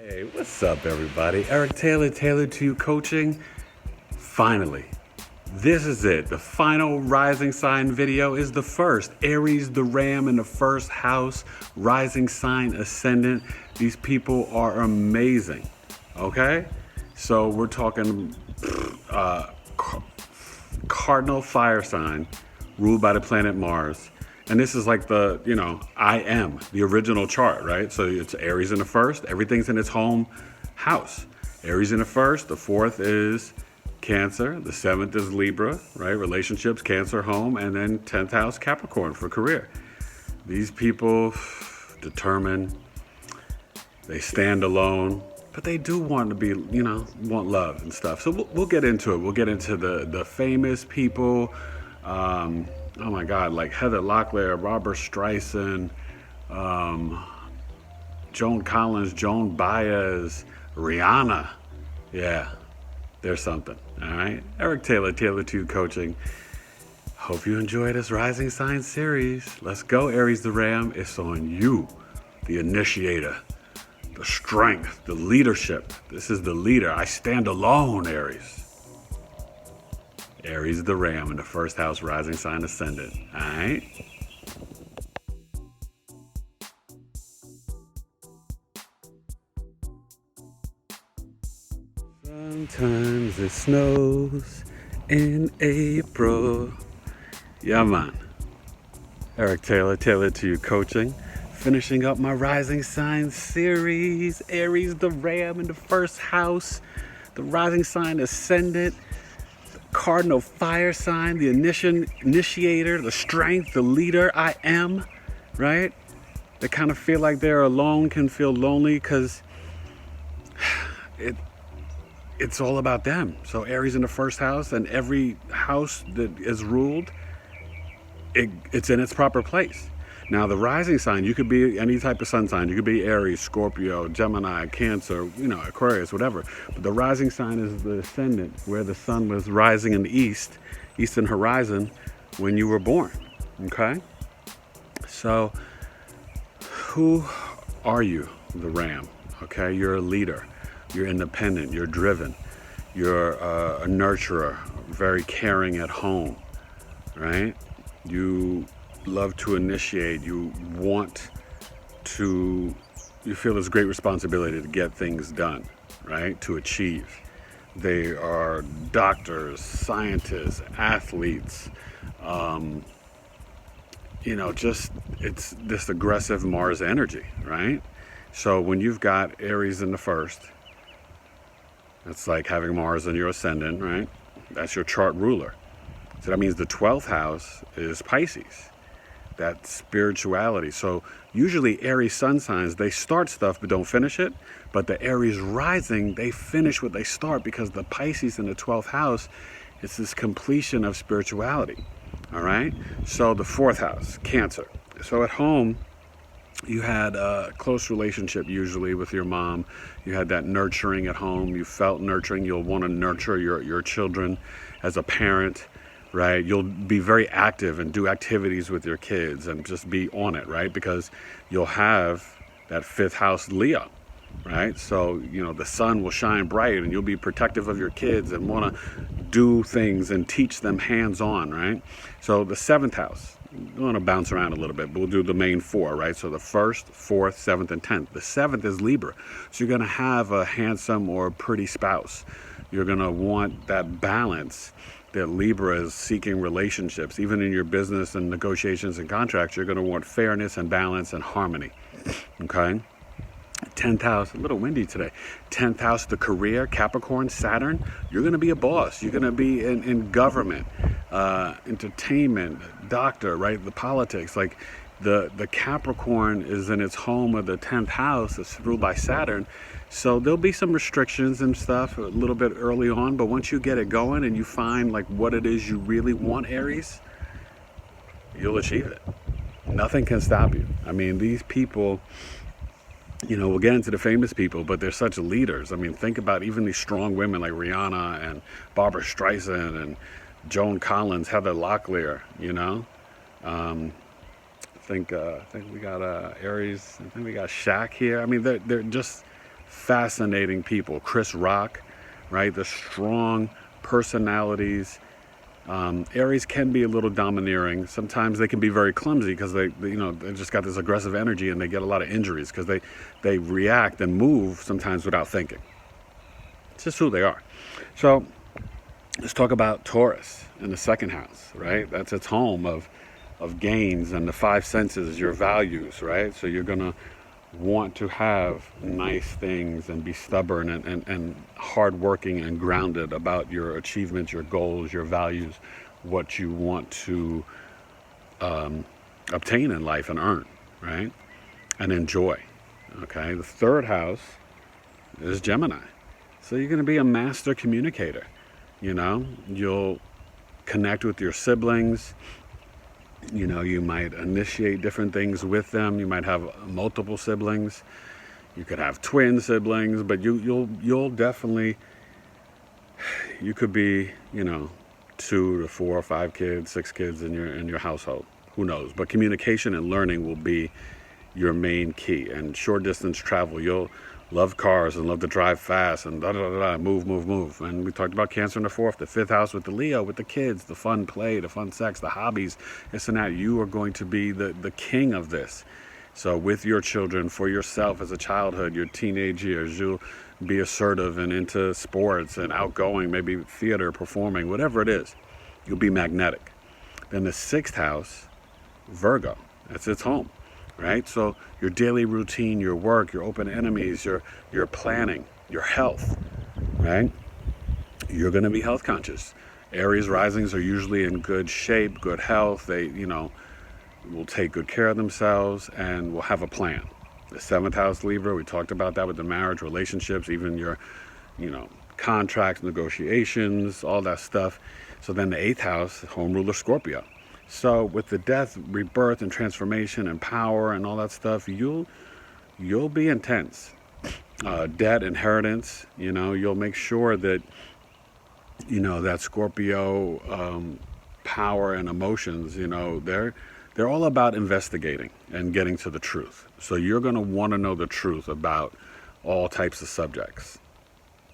Hey, what's up, everybody? Eric Taylor, Taylored2U Coaching. Finally, this is it. The final rising sign video is the first. Aries the Ram in the first house, Rising Sign Ascendant. These people are amazing, okay? So we're talking Cardinal Fire Sign, ruled by the planet Mars. And this is like the, I am, the original chart, right? So it's Aries in the first, everything's in its home house. Aries in the first, the fourth is Cancer, the seventh is Libra, right? Relationships, Cancer, home, and then 10th house, Capricorn for career. These people determined, they stand alone, but they do want to be, want love and stuff. So we'll get into it. We'll get into the famous people. Oh my God, like Heather Locklear, Robert Streisand, Joan Collins, Joan Baez, Rihanna. Yeah, there's something. All right. Eric Taylor, Taylored2U Coaching. Hope you enjoy this Rising Sign series. Let's go, Aries the Ram. It's on you, the initiator, the strength, the leadership. This is the leader. I stand alone, Aries. Aries the Ram in the first house, Rising Sign Ascendant. All right? Sometimes it snows in April. Yeah, man. Eric Taylor, Taylored2U Coaching. Finishing up my Rising Sign series. Aries the Ram in the first house, the Rising Sign Ascendant. Cardinal Fire Sign, the initiator, the strength, the leader, I am, right? They kind of feel like they're alone, can feel lonely because it's all about them. So Aries in the first house, and every house that is ruled, it's in its proper place. Now, the rising sign, you could be any type of sun sign. You could be Aries, Scorpio, Gemini, Cancer, Aquarius, whatever. But the rising sign is the ascendant, where the sun was rising in the eastern horizon, when you were born, okay? So, who are you, the Ram? Okay, you're a leader. You're independent. You're driven. You're a nurturer, very caring at home, right? You love to initiate. You feel this great responsibility to get things done, right? To achieve. They are doctors, scientists, athletes, it's this aggressive Mars energy, right? So when you've got Aries in the first, it's like having Mars in your ascendant, right? That's your chart ruler. So that means the 12th house is Pisces. That spirituality. So usually Aries sun signs, they start stuff but don't finish it. But the Aries rising, they finish what they start, because the Pisces in the 12th house, it's this completion of spirituality. All right. So the 4th house, Cancer. So at home, you had a close relationship usually with your mom. You had that nurturing at home. You felt nurturing. You'll want to nurture your children as a parent. Right, you'll be very active and do activities with your kids and just be on it, right? Because you'll have that 5th house Leo, right? So, the sun will shine bright and you'll be protective of your kids and want to do things and teach them hands-on, right? So the 7th house, we want to bounce around a little bit, but we'll do the main 4, right? So the 1st, 4th, 7th, and 10th. The 7th is Libra. So you're going to have a handsome or pretty spouse. You're going to want that balance that Libra is seeking relationships. Even in your business and negotiations and contracts, you're going to want fairness and balance and harmony, okay? 10th house, a little windy today. 10th house, the career, Capricorn, Saturn. You're going to be a boss. You're going to be in government, entertainment, doctor, right? The politics. Like the Capricorn is in its home of the 10th house. It's ruled by Saturn. So there'll be some restrictions and stuff a little bit early on, but once you get it going and you find like what it is you really want, Aries, you'll achieve it. Nothing can stop you. I mean, these people, we'll get into the famous people, but they're such leaders. I mean, think about even these strong women like Rihanna and Barbara Streisand and Joan Collins, Heather Locklear, I think we got Aries. I think we got Shaq here. I mean, they're fascinating people. Chris Rock, right? The strong personalities. Aries can be a little domineering. Sometimes they can be very clumsy because they just got this aggressive energy, and they get a lot of injuries because they react and move sometimes without thinking. It's just who they are. So let's talk about Taurus in the second house, right? That's its home of gains and the five senses, your values, right? So you're gonna want to have nice things and be stubborn and hardworking and grounded about your achievements, your goals, your values, what you want to obtain in life and earn, right? And enjoy. Okay, the third house is Gemini. So you're going to be a master communicator. You'll connect with your siblings. You might initiate different things with them. You might have multiple siblings. You could have twin siblings, but you'll definitely, you could be, 2 to 4 or 5 kids, 6 kids in your household. Who knows? But communication and learning will be your main key. And short distance travel, you'll love cars and love to drive fast and move. And we talked about Cancer in the fourth, the fifth house with the Leo, with the kids, the fun play, the fun sex, the hobbies, this and that. You are going to be the king of this. So with your children, for yourself as a childhood, your teenage years, you'll be assertive and into sports and outgoing, maybe theater, performing, whatever it is. You'll be magnetic. Then the sixth house, Virgo, that's its home. Right? So your daily routine, your work, your open enemies, your planning, your health, right? You're going to be health conscious. Aries risings are usually in good shape, good health. They, will take good care of themselves and will have a plan. The seventh house, Libra, we talked about that with the marriage, relationships, even your, contracts, negotiations, all that stuff. So then the eighth house, home ruler, Scorpio. So with the death, rebirth, and transformation, and power, and all that stuff, you'll be intense. Debt, inheritance, you'll make sure that, that Scorpio power and emotions, they're all about investigating and getting to the truth. So you're going to want to know the truth about all types of subjects.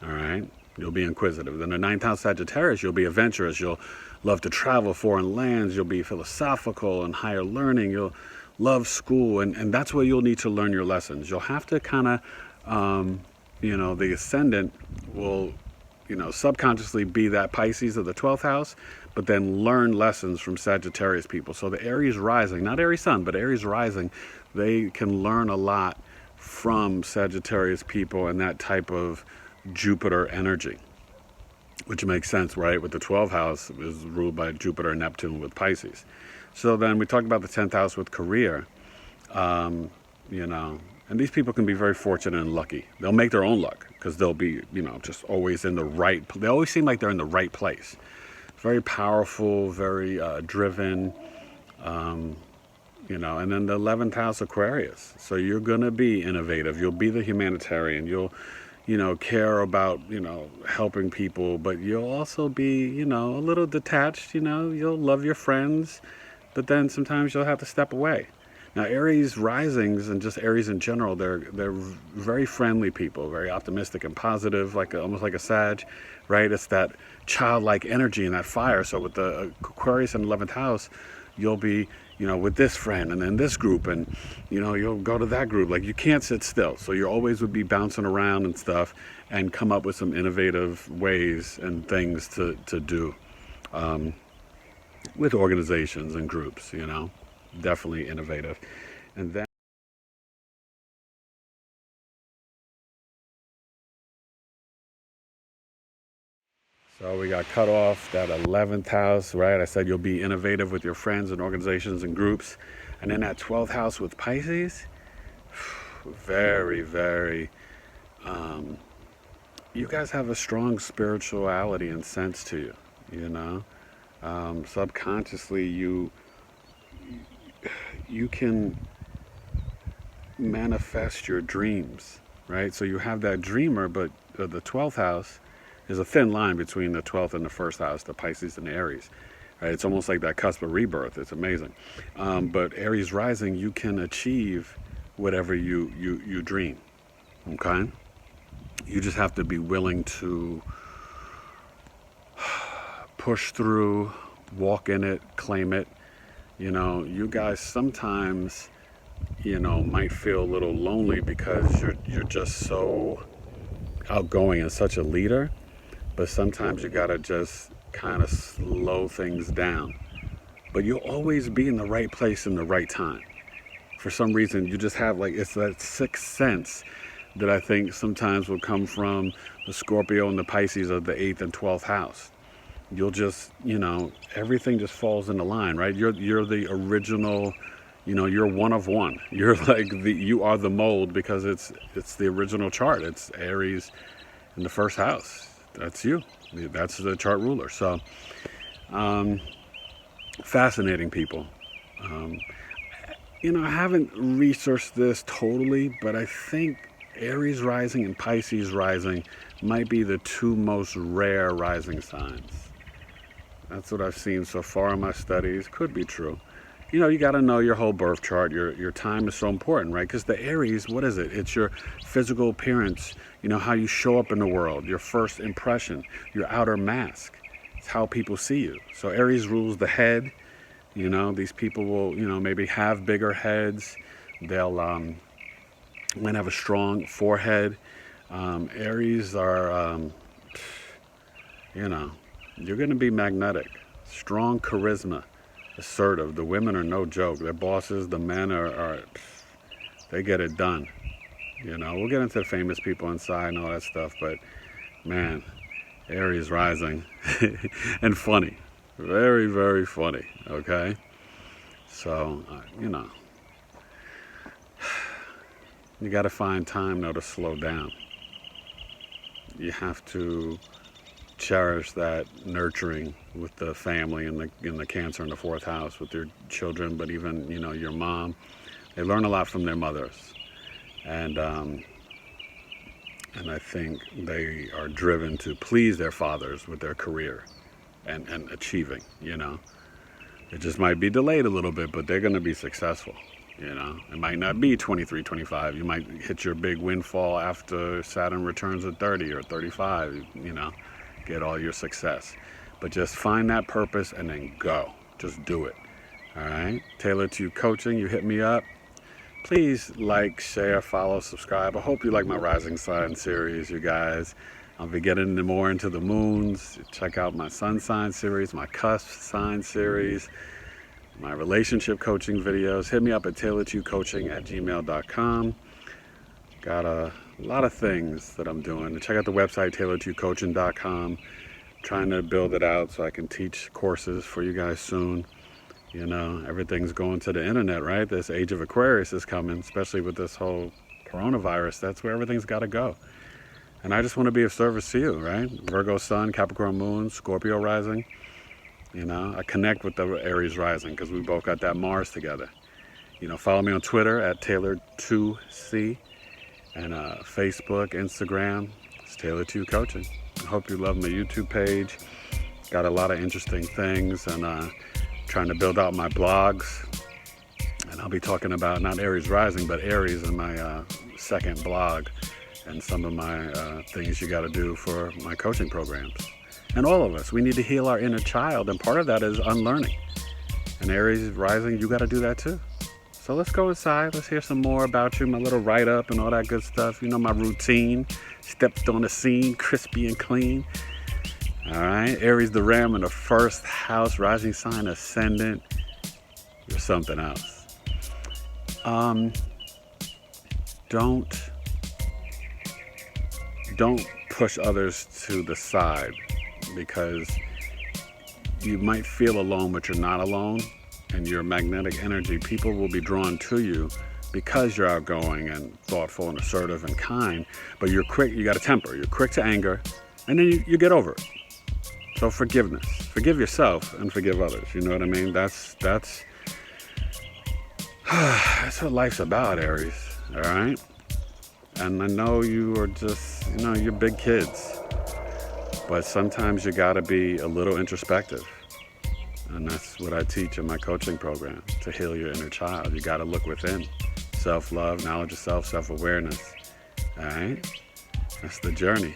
All right? You'll be inquisitive. Then the ninth house Sagittarius, you'll be adventurous. You'll love to travel foreign lands. You'll be philosophical and higher learning. You'll love school. And that's where you'll need to learn your lessons. You'll have to kind of, the ascendant will, subconsciously be that Pisces of the 12th house, but then learn lessons from Sagittarius people. So the Aries rising, not Aries Sun, but Aries rising, they can learn a lot from Sagittarius people and that type of Jupiter energy, which makes sense, right? With the 12th house is ruled by Jupiter and Neptune with Pisces. So then we talked about the 10th house with career, and these people can be very fortunate and lucky. They'll make their own luck because they'll be, just always in the right, they always seem like they're in the right place. Very powerful, very driven, and then the 11th house Aquarius. So you're going to be innovative. You'll be the humanitarian. You'll care about, helping people, but you'll also be, a little detached, you'll love your friends, but then sometimes you'll have to step away. Now, Aries risings and just Aries in general, they're very friendly people, very optimistic and positive, almost like a Sag, right? It's that childlike energy and that fire. So with the Aquarius in 11th house, you'll be, with this friend and then this group, and, you'll go to that group. Like, you can't sit still. So you always would be bouncing around and stuff and come up with some innovative ways and things to do with organizations and groups, definitely innovative. And then so we got cut off that 11th house, right? I said you'll be innovative with your friends and organizations and groups. And then that 12th house with Pisces, very, very, you guys have a strong spirituality and sense to you, subconsciously you can manifest your dreams, right? So you have that dreamer, but the 12th house, there's a thin line between the 12th and the first house, the Pisces and the Aries. Right? It's almost like that cusp of rebirth. It's amazing. But Aries rising, you can achieve whatever you dream. Okay? You just have to be willing to push through, walk in it, claim it. You know, you guys sometimes, you know, might feel a little lonely because you're just so outgoing and such a leader, but sometimes you gotta just kind of slow things down. But you'll always be in the right place in the right time. For some reason, you just have like, it's that sixth sense that I think sometimes will come from the Scorpio and the Pisces of the 8th and 12th house. You'll just, you know, everything just falls into line, right? You're the original, you know, you're one of one. You're like you are the mold because it's the original chart. It's Aries in the first house. That's you. That's the chart ruler. So, fascinating people. You know, I haven't researched this totally, but I think Aries rising and Pisces rising might be the two most rare rising signs. That's what I've seen so far in my studies. Could be true. You know, you got to know your whole birth chart. Your time is so important, right? Because the Aries, what is it? It's your physical appearance, you know, how you show up in the world, your first impression, your outer mask. It's how people see you. So Aries rules the head. You know, these people will, you know, maybe have bigger heads. They'll might have a strong forehead. Aries are, you know, you're going to be magnetic, strong charisma, assertive. The women are no joke. They're bosses. The men are they get it done. You know, we'll get into famous people inside and all that stuff, but man, Aries rising and funny, very, very funny. Okay, so you know, you got to find time though to slow down. You have to cherish that nurturing with the family in the Cancer in the 4th house with your children, but even, you know, your mom. They learn a lot from their mothers, and I think they are driven to please their fathers with their career and achieving. You know, it just might be delayed a little bit, but they're going to be successful. You know, it might not be 23, 25. You might hit your big windfall after Saturn returns at 30 or 35. You know, get all your success, but just find that purpose and then go. Just do it. All right. Taylored2U Coaching. You hit me up. Please like, share, follow, subscribe. I hope you like my Rising Sign series, you guys. I'll be getting more into the moons. Check out my Sun Sign series, my Cusp Sign series, my relationship coaching videos. Hit me up at Taylored2UCoaching@gmail.com. Got a lot of things that I'm doing. Check out the website, Taylored2UCoaching.com. Trying to build it out so I can teach courses for you guys soon. You know, everything's going to the internet, right? This age of Aquarius is coming, especially with this whole coronavirus. That's where everything's got to go. And I just want to be of service to you, right? Virgo Sun, Capricorn Moon, Scorpio Rising. You know, I connect with the Aries Rising because we both got that Mars together. You know, follow me on Twitter at Taylored2C. And Facebook, Instagram, it's Taylored2U Coaching. I hope you love my YouTube page. Got a lot of interesting things, and trying to build out my blogs. And I'll be talking about not Aries Rising, but Aries in my second blog, and some of my things you got to do for my coaching programs. And all of us, we need to heal our inner child, and part of that is unlearning. And Aries Rising, you got to do that too. So let's go inside. Let's hear some more about you, my little write-up and all that good stuff. You know, my routine. Stepped on the scene, crispy and clean. All right. Aries the Ram in the 1st house, Rising Sign Ascendant. You're something else. Don't push others to the side, because you might feel alone, but you're not alone. And your magnetic energy, people will be drawn to you because you're outgoing and thoughtful and assertive and kind, but you're quick, you got a temper, you're quick to anger, and then you get over it. So forgiveness, forgive yourself and forgive others. You know what I mean? That's what life's about, Aries. All right. And I know you are just, you know, you're big kids, but sometimes you got to be a little introspective. And that's what I teach in my coaching program, to heal your inner child. You got to look within. Self-love, knowledge of self, self-awareness. All right? That's the journey.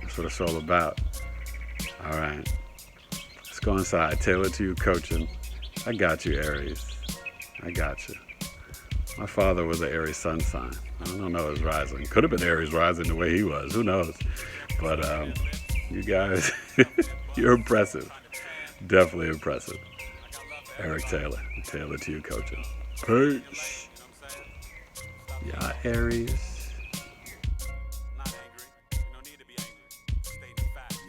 That's what it's all about. All right. Let's go inside. Taylored2U Coaching. I got you, Aries. I got you. My father was an Aries Sun Sign. I don't know his rising. Could have been Aries Rising the way he was. Who knows? But you guys, you're impressive. Definitely impressive. Eric Taylor, Taylored2U Coaching. Peace. Yeah, Aries.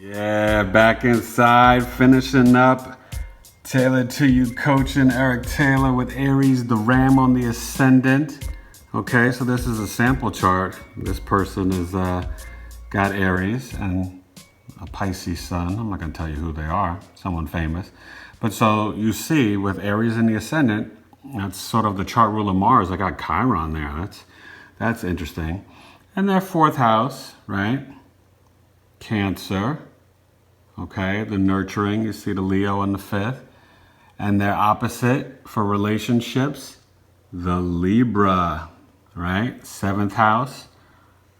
Yeah, back inside, finishing up. Taylored2U Coaching, Eric Taylor with Aries the Ram on the Ascendant. Okay, so this is a sample chart. This person is got Aries and a Pisces sun. I'm not going to tell you who they are, someone famous. But so you see with Aries in the Ascendant, that's sort of the chart ruler Mars. I got Chiron there. That's interesting. And their fourth house, right? Cancer. Okay, the nurturing. You see the Leo in the fifth. And their opposite for relationships, the Libra, right? Seventh house.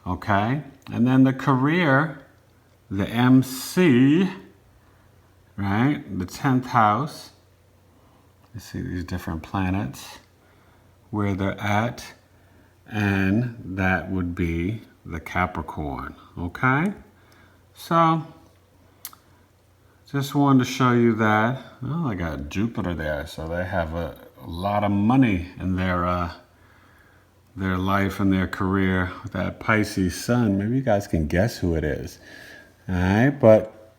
Okay. And then the career, the MC, right? The 10th house. You see these different planets, where they're at. And that would be the Capricorn. Okay. So, just wanted to show you that. Oh, I got Jupiter there, so they have a lot of money in their life and their career. That Pisces sun, maybe you guys can guess who it is. All right, but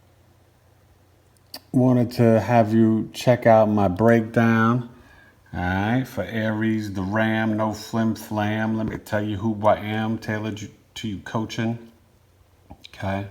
wanted to have you check out my breakdown. All right, for Aries, the Ram, no flim flam. Let me tell you who I am. Taylored2U Coaching. Okay.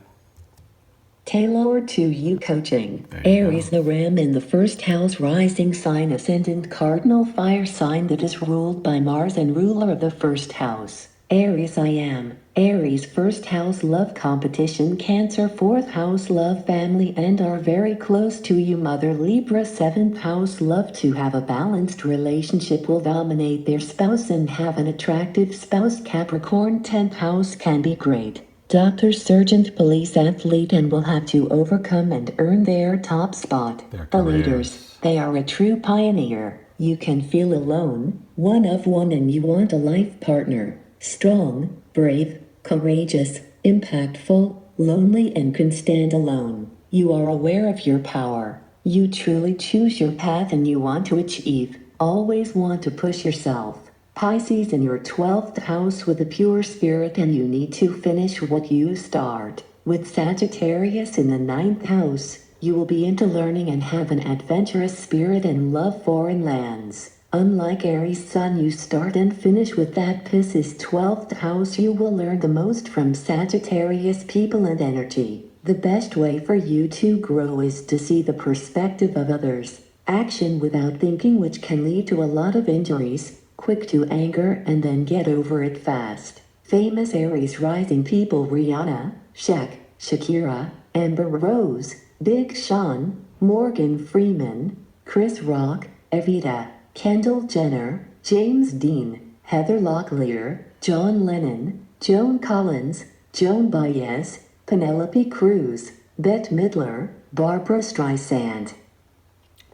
Taylored2U Coaching. Aries the Ram in the first house, Rising Sign Ascendant, Cardinal Fire Sign that is ruled by Mars and ruler of the first house. Aries I am. Aries first house, love competition. Cancer fourth house, love family and are very close to you. Mother Libra seventh house, love to have a balanced relationship, will dominate their spouse and have an attractive spouse. Capricorn 10th house can be great. Doctor, surgeon, police, athlete, and will have to overcome and earn their top spot. The leaders, they are a true pioneer. You can feel alone, one of one, and you want a life partner. Strong, brave, courageous, impactful, lonely, and can stand alone. You are aware of your power. You truly choose your path and you want to achieve. Always want to push yourself. Pisces in your 12th house with a pure spirit, and you need to finish what you start. With Sagittarius in the 9th house, you will be into learning and have an adventurous spirit and love foreign lands. Unlike Aries Sun, you start and finish with that Pisces 12th house. You will learn the most from Sagittarius people and energy. The best way for you to grow is to see the perspective of others. Action without thinking, which can lead to a lot of injuries. Quick to anger and then get over it fast. Famous Aries rising people: Rihanna, Shakira, Amber Rose, Big Sean, Morgan Freeman, Chris Rock, Evita, Kendall Jenner, James Dean, Heather Locklear, John Lennon, Joan Collins, Joan Baez, Penelope Cruz, Bette Midler, Barbara Streisand.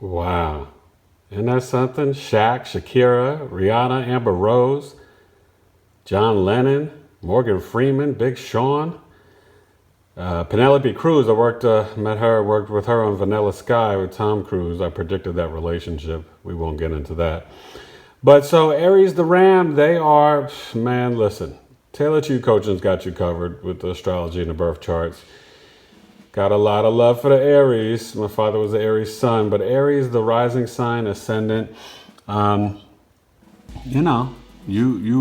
Wow. Isn't that something? Shakira, Rihanna, Amber Rose, John Lennon, Morgan Freeman, Big Sean, Penelope Cruz. I worked with her on Vanilla Sky with Tom Cruise. I predicted that relationship. We won't get into that. But so Aries the Ram, they are, man, listen, Taylored2U Coaching's got you covered with the astrology and the birth charts. Got a lot of love for the Aries. My father was the Aries Sun, but Aries, the rising sign, ascendant. You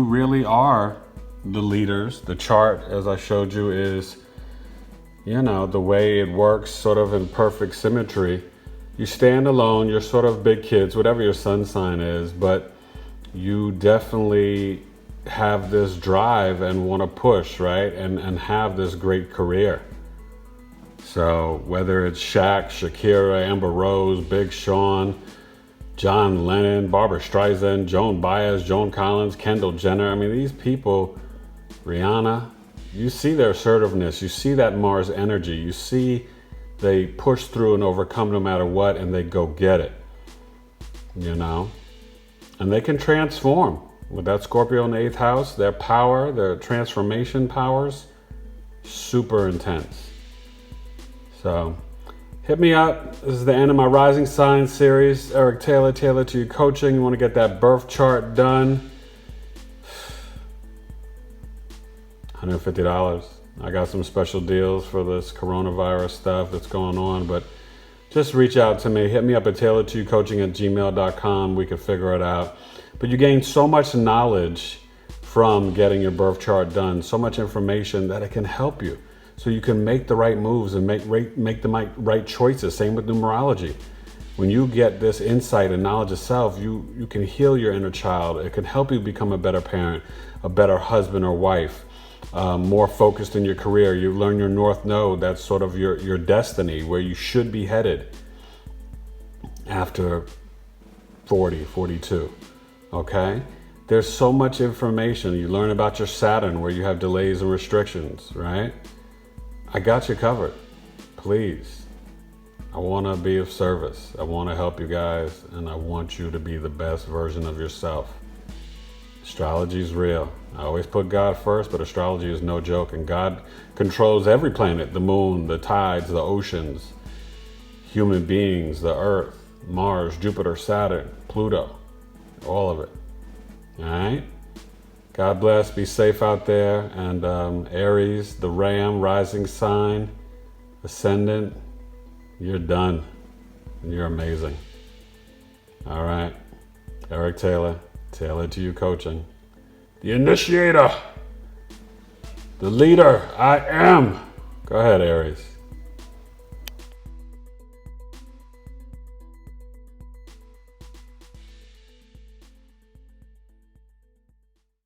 really are the leaders. The chart, as I showed you, is, the way it works, sort of in perfect symmetry. You stand alone. You're sort of big kids, whatever your sun sign is, but you definitely have this drive and want to push, right? And have this great career. So whether it's Shakira, Amber Rose, Big Sean, John Lennon, Barbara Streisand, Joan Baez, Joan Collins, Kendall Jenner. I mean, these people, Rihanna, You see their assertiveness. You see that Mars energy. You see they push through and overcome no matter what, and they go get it. You know? And they can transform. With that Scorpio in the 8th house, their power, their transformation powers, super intense. So, hit me up. This is the end of my Rising Sign series. Eric Taylor, Taylored2U Coaching. You want to get that birth chart done? $150. I got some special deals for this coronavirus stuff that's going on, but just reach out to me. Hit me up at Taylored2UCoaching@gmail.com. We can figure it out. But you gain so much knowledge from getting your birth chart done, so much information that it can help you. So you can make the right moves and make the right choices. Same with numerology. When you get this insight and knowledge of self, you can heal your inner child. It can help you become a better parent, a better husband or wife, more focused in your career. You learn your North Node. That's sort of your destiny, where you should be headed after 40, 42. Okay? There's so much information. You learn about your Saturn, where you have delays and restrictions, right? I got you covered. Please. I want to be of service. I want to help you guys, and I want you to be the best version of yourself. Astrology is real. I always put God first, but astrology is no joke, and God controls every planet, the moon, the tides, the oceans, human beings, the earth, Mars, Jupiter, Saturn, Pluto, all of it. All right? God bless. Be safe out there. And Aries, the Ram, Rising Sign, Ascendant, you're done. And you're amazing. All right. Eric Taylor, Taylored2U Coaching. The initiator. The leader. I am. Go ahead, Aries.